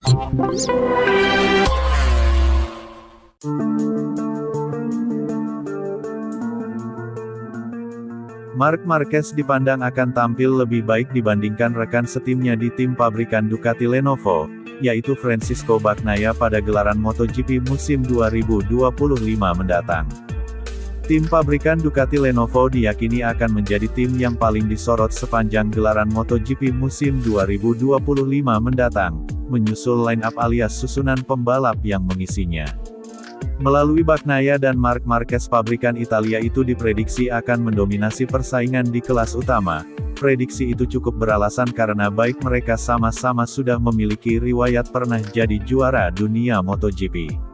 Marc Marquez dipandang akan tampil lebih baik dibandingkan rekan setimnya di tim pabrikan Ducati Lenovo, yaitu Francisco Bagnaia pada gelaran MotoGP musim 2025 mendatang. Tim pabrikan Ducati Lenovo diyakini akan menjadi tim yang paling disorot sepanjang gelaran MotoGP musim 2025 mendatang, menyusul line-up alias susunan pembalap yang mengisinya. Melalui Bagnaia dan Marc Marquez, pabrikan Italia itu diprediksi akan mendominasi persaingan di kelas utama. Prediksi itu cukup beralasan karena baik mereka sama-sama sudah memiliki riwayat pernah jadi juara dunia MotoGP.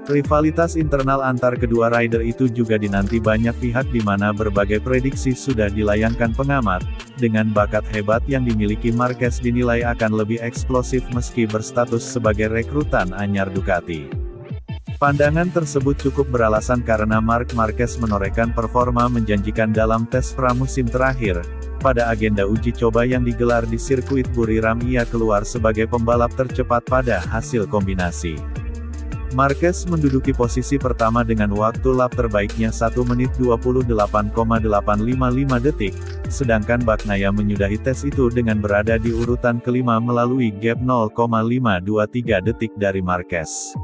Rivalitas internal antar kedua rider itu juga dinanti banyak pihak di mana berbagai prediksi sudah dilayangkan pengamat. Dengan bakat hebat yang dimiliki, Marquez dinilai akan lebih eksplosif meski berstatus sebagai rekrutan anyar Ducati. Pandangan tersebut cukup beralasan karena Marc Marquez menorehkan performa menjanjikan dalam tes pramusim terakhir. Pada agenda uji coba yang digelar di sirkuit Buriram, ia keluar sebagai pembalap tercepat pada hasil kombinasi. Marquez menduduki posisi pertama dengan waktu lap terbaiknya 1 menit 28,855 detik, sedangkan Bagnaia menyudahi tes itu dengan berada di urutan kelima melalui gap 0,523 detik dari Marquez.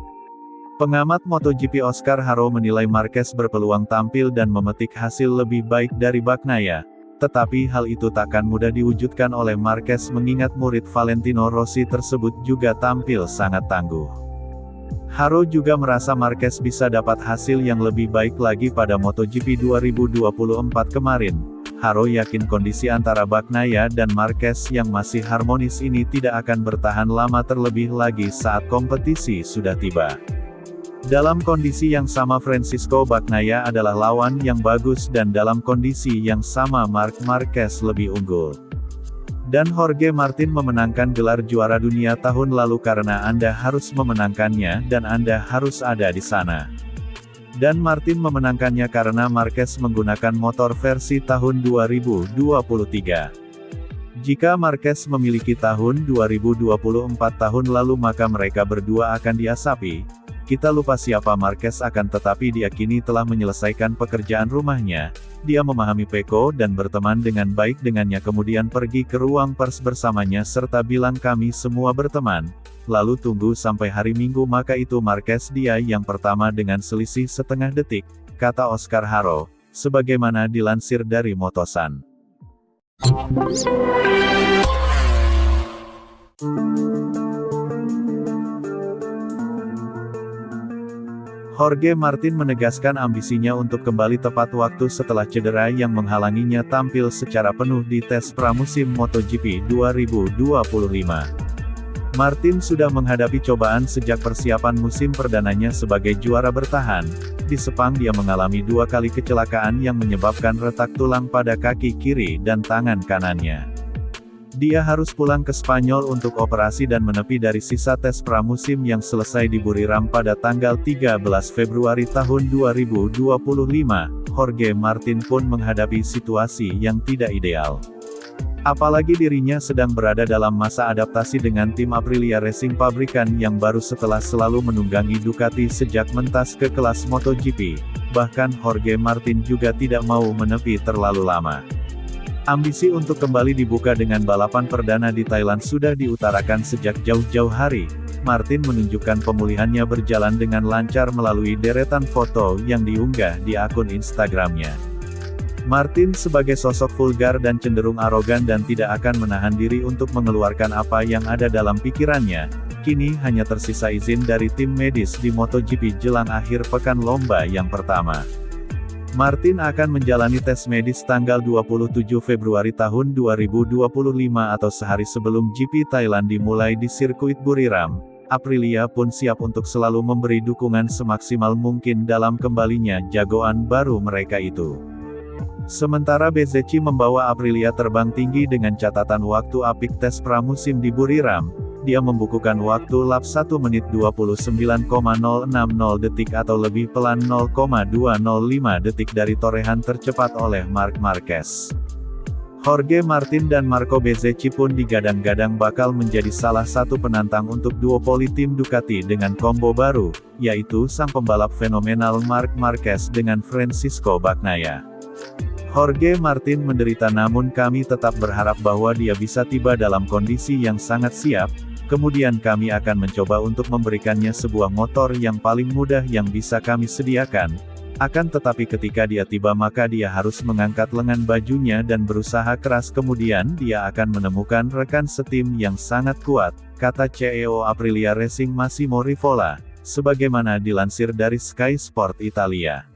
Pengamat MotoGP Oscar Haro menilai Marquez berpeluang tampil dan memetik hasil lebih baik dari Bagnaia, tetapi hal itu takkan mudah diwujudkan oleh Marquez mengingat murid Valentino Rossi tersebut juga tampil sangat tangguh. Haro juga merasa Marquez bisa dapat hasil yang lebih baik lagi pada MotoGP 2024 kemarin. Haro yakin kondisi antara Bagnaia dan Marquez yang masih harmonis ini tidak akan bertahan lama, terlebih lagi saat kompetisi sudah tiba. Dalam kondisi yang sama Francisco Bagnaia adalah lawan yang bagus dan dalam kondisi yang sama Marc Marquez lebih unggul. Dan Jorge Martin memenangkan gelar juara dunia tahun lalu karena Anda harus memenangkannya dan Anda harus ada di sana. Dan Martin memenangkannya karena Marquez menggunakan motor versi tahun 2023. Jika Marquez memiliki tahun 2024 tahun lalu maka mereka berdua akan diasapi. Kita lupa siapa Marquez tetapi diyakini telah menyelesaikan pekerjaan rumahnya. Dia memahami Pecco dan berteman dengan baik dengannya, kemudian pergi ke ruang pers bersamanya serta bilang kami semua berteman. Lalu tunggu sampai hari Minggu maka itu Marquez dia yang pertama dengan selisih setengah detik, kata Oscar Haro, sebagaimana dilansir dari Motosan. Jorge Martin menegaskan ambisinya untuk kembali tepat waktu setelah cedera yang menghalanginya tampil secara penuh di tes pramusim MotoGP 2025. Martin sudah menghadapi cobaan sejak persiapan musim perdananya sebagai juara bertahan. Di Sepang dia mengalami 2 kali kecelakaan yang menyebabkan retak tulang pada kaki kiri dan tangan kanannya. Dia harus pulang ke Spanyol untuk operasi dan menepi dari sisa tes pramusim yang selesai di Buriram pada tanggal 13 Februari tahun 2025. Jorge Martin pun menghadapi situasi yang tidak ideal. Apalagi dirinya sedang berada dalam masa adaptasi dengan tim Aprilia Racing, pabrikan yang baru setelah selalu menunggangi Ducati sejak mentas ke kelas MotoGP. Bahkan Jorge Martin juga tidak mau menepi terlalu lama. Ambisi untuk kembali dibuka dengan balapan perdana di Thailand sudah diutarakan sejak jauh-jauh hari. Martin menunjukkan pemulihannya berjalan dengan lancar melalui deretan foto yang diunggah di akun Instagramnya. Martin sebagai sosok vulgar dan cenderung arogan dan tidak akan menahan diri untuk mengeluarkan apa yang ada dalam pikirannya. Kini hanya tersisa izin dari tim medis di MotoGP jelang akhir pekan lomba yang pertama. Martin akan menjalani tes medis tanggal 27 Februari tahun 2025 atau sehari sebelum GP Thailand dimulai di sirkuit Buriram. Aprilia pun siap untuk selalu memberi dukungan semaksimal mungkin dalam kembalinya jagoan baru mereka itu. Sementara Bezzecchi membawa Aprilia terbang tinggi dengan catatan waktu apik tes pramusim di Buriram. Dia membukukan waktu lap 1 menit 29,060 detik atau lebih pelan 0,205 detik dari torehan tercepat oleh Marc Marquez. Jorge Martin dan Marco Bezzecchi pun digadang-gadang bakal menjadi salah satu penantang untuk duopoli tim Ducati dengan kombo baru, yaitu sang pembalap fenomenal Marc Marquez dengan Francisco Bagnaia. Jorge Martin menderita namun kami tetap berharap bahwa dia bisa tiba dalam kondisi yang sangat siap, kemudian kami akan mencoba untuk memberikannya sebuah motor yang paling mudah yang bisa kami sediakan. Akan tetapi ketika dia tiba maka dia harus mengangkat lengan bajunya dan berusaha keras kemudian dia akan menemukan rekan setim yang sangat kuat, kata CEO Aprilia Racing Massimo Rivola, sebagaimana dilansir dari Sky Sport Italia.